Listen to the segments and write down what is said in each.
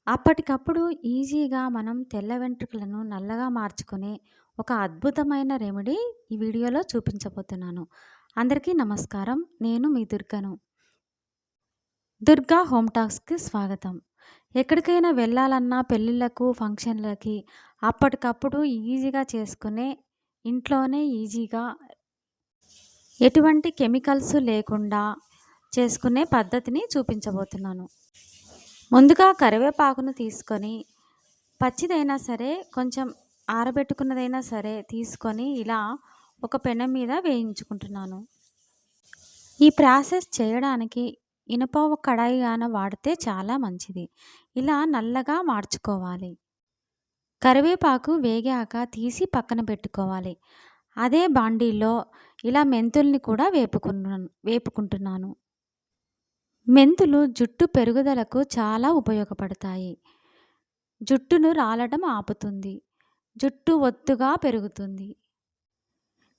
అప్పటికప్పుడు ఈజీగా మనం తెల్ల వెంట్రుకలను నల్లగా మార్చుకునే ఒక అద్భుతమైన రెమెడీ ఈ వీడియోలో చూపించబోతున్నాను. అందరికీ నమస్కారం. నేను మీ దుర్గను. దుర్గా హోమ్ టాక్స్‌కి స్వాగతం. ఎక్కడికైనా వెళ్ళాలన్నా పెళ్ళిళ్ళకు, ఫంక్షన్‌లకి అప్పటికప్పుడు ఈజీగా చేసుకునే ఇంట్లోనే ఈజీగా ఎటువంటి కెమికల్స్ లేకుండా చేసుకునే పద్ధతిని చూపించబోతున్నాను. ముందుగా కరివేపాకును తీసుకొని పచ్చిదైనా సరే, కొంచెం ఆరబెట్టుకున్నదైనా సరే తీసుకొని ఇలా ఒక పెనం మీద వేయించుకుంటున్నాను. ఈ ప్రాసెస్ చేయడానికి ఇనుప కడాయి గాన వాడితే చాలా మంచిది. ఇలా నల్లగా మార్చుకోవాలి. కరివేపాకు వేగాక తీసి పక్కన పెట్టుకోవాలి. అదే బాండీలో ఇలా మెంతుల్ని కూడా వేపుకుంటున్నాను. మెంతులు జుట్టు పెరుగుదలకు చాలా ఉపయోగపడతాయి. జుట్టును రాలడం ఆపుతుంది. జుట్టు ఒత్తుగా పెరుగుతుంది.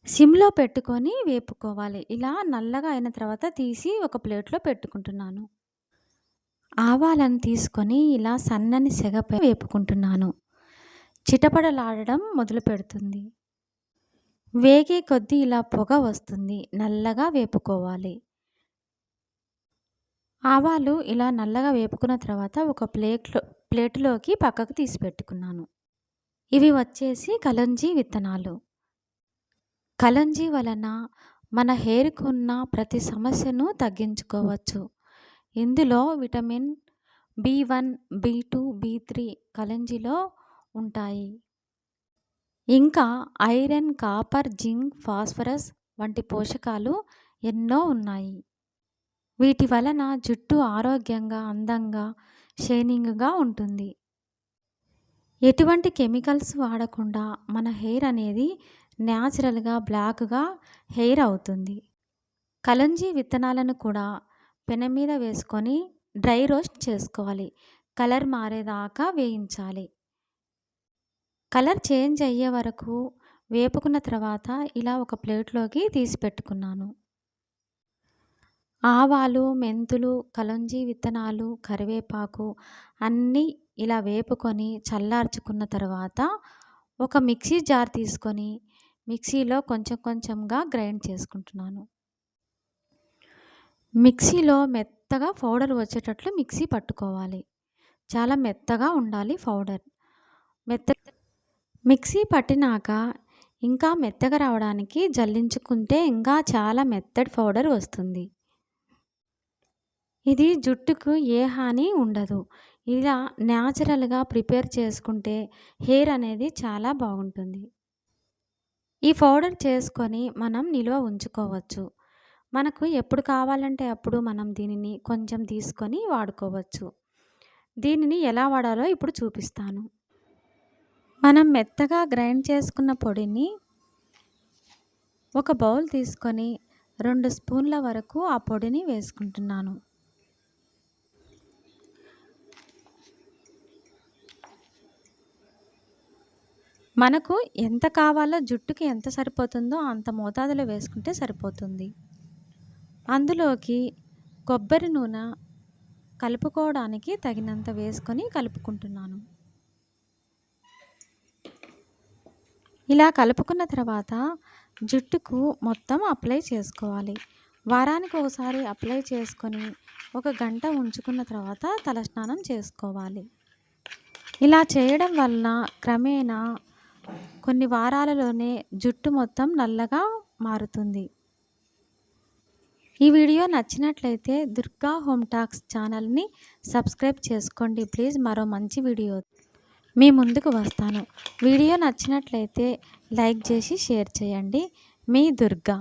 సిమ్‌లో పెట్టుకొని వేపుకోవాలి. ఇలా నల్లగా అయిన తర్వాత తీసి ఒక ప్లేట్‌లో పెట్టుకుంటున్నాను. ఆవాలను తీసుకొని ఇలా సన్నని సెగపై వేపుకుంటున్నాను. చిటపటలాడడం మొదలుపెడుతుంది. వేగే కొద్దీ ఇలా పొగ వస్తుంది. నల్లగా వేపుకోవాలి. ఆవాలు ఇలా నల్లగా వేపుకున్న తర్వాత ఒక ప్లేటులోకి పక్కకు తీసి పెట్టుకున్నాను. ఇవి వచ్చేసి కలంజీ విత్తనాలు. కలంజీ వలన మన హెయిర్‌కి ఉన్న ప్రతి సమస్యను తగ్గించుకోవచ్చు. ఇందులో విటమిన్ బి1, బి2, బి3 కలంజీలో ఉంటాయి. ఇంకా ఐరన్, కాపర్, జింక్, ఫాస్ఫరస్ వంటి పోషకాలు ఎన్నో ఉన్నాయి. వీటి వలన జుట్టు ఆరోగ్యంగా, అందంగా, షైనింగ్‌గా ఉంటుంది. ఎటువంటి కెమికల్స్ వాడకుండా మన హెయిర్ అనేది న్యాచురల్‌గా బ్లాక్‌గా హెయిర్ అవుతుంది. కలంజీ విత్తనాలను కూడా పెనం మీద వేసుకొని డ్రై రోస్ట్ చేసుకోవాలి. కలర్ మారేదాకా వేయించాలి. కలర్ చేంజ్ అయ్యే వరకు వేపుకున్న తర్వాత ఇలా ఒక ప్లేట్‌లోకి తీసి పెట్టుకున్నాను. ఆవాలు, మెంతులు, కలంజీ విత్తనాలు, కరివేపాకు అన్నీ ఇలా వేపుకొని చల్లార్చుకున్న తర్వాత ఒక మిక్సీ జార్ తీసుకొని మిక్సీలో కొంచెం కొంచెంగా గ్రైండ్ చేసుకుంటున్నాను. మిక్సీలో మెత్తగా పౌడర్ వచ్చేటట్లు మిక్సీ పట్టుకోవాలి. చాలా మెత్తగా ఉండాలి పౌడర్. మిక్సీ పట్టినాక ఇంకా మెత్తగా రావడానికి జల్లించుకుంటే ఇంకా చాలా మెత్తటి పౌడర్ వస్తుంది. ఇది జుట్టుకు ఏ హాని ఉండదు. ఇలా న్యాచురల్‌గా ప్రిపేర్ చేసుకుంటే హెయిర్ అనేది చాలా బాగుంటుంది. ఈ పౌడర్ చేసుకొని మనం నిల్వ ఉంచుకోవచ్చు. మనకు ఎప్పుడు కావాలంటే అప్పుడు మనం దీనిని కొంచెం తీసుకొని వాడుకోవచ్చు. దీనిని ఎలా వాడాలో ఇప్పుడు చూపిస్తాను. మనం మెత్తగా గ్రైండ్ చేసుకున్న పొడిని ఒక బౌల్ తీసుకొని 2 స్పూన్ల వరకు ఆ పొడిని వేసుకుంటున్నాను. మనకు ఎంత కావాలో, జుట్టుకి ఎంత సరిపోతుందో అంత మోతాదులో వేసుకుంటే సరిపోతుంది. అందులోకి కొబ్బరి నూనె కలుపుకోవడానికి తగినంత వేసుకొని కలుపుకుంటున్నాను. ఇలా కలుపుకున్న తర్వాత జుట్టుకు మొత్తం అప్లై చేసుకోవాలి. వారానికి ఒకసారి అప్లై చేసుకొని 1 గంట ఉంచుకున్న తర్వాత తలస్నానం చేసుకోవాలి. ఇలా చేయడం వలన క్రమేణా కొన్ని వారాలలోనే జుట్టు మొత్తం నల్లగా మారుతుంది. ఈ వీడియో నచ్చినట్లయితే దుర్గా హోమ్ టాక్స్ ఛానల్ని సబ్స్క్రైబ్ చేసుకోండి ప్లీజ్. మరో మంచి వీడియో మీ ముందుకు వస్తాను. వీడియో నచ్చినట్లయితే లైక్ చేసి షేర్ చేయండి. మీ దుర్గా.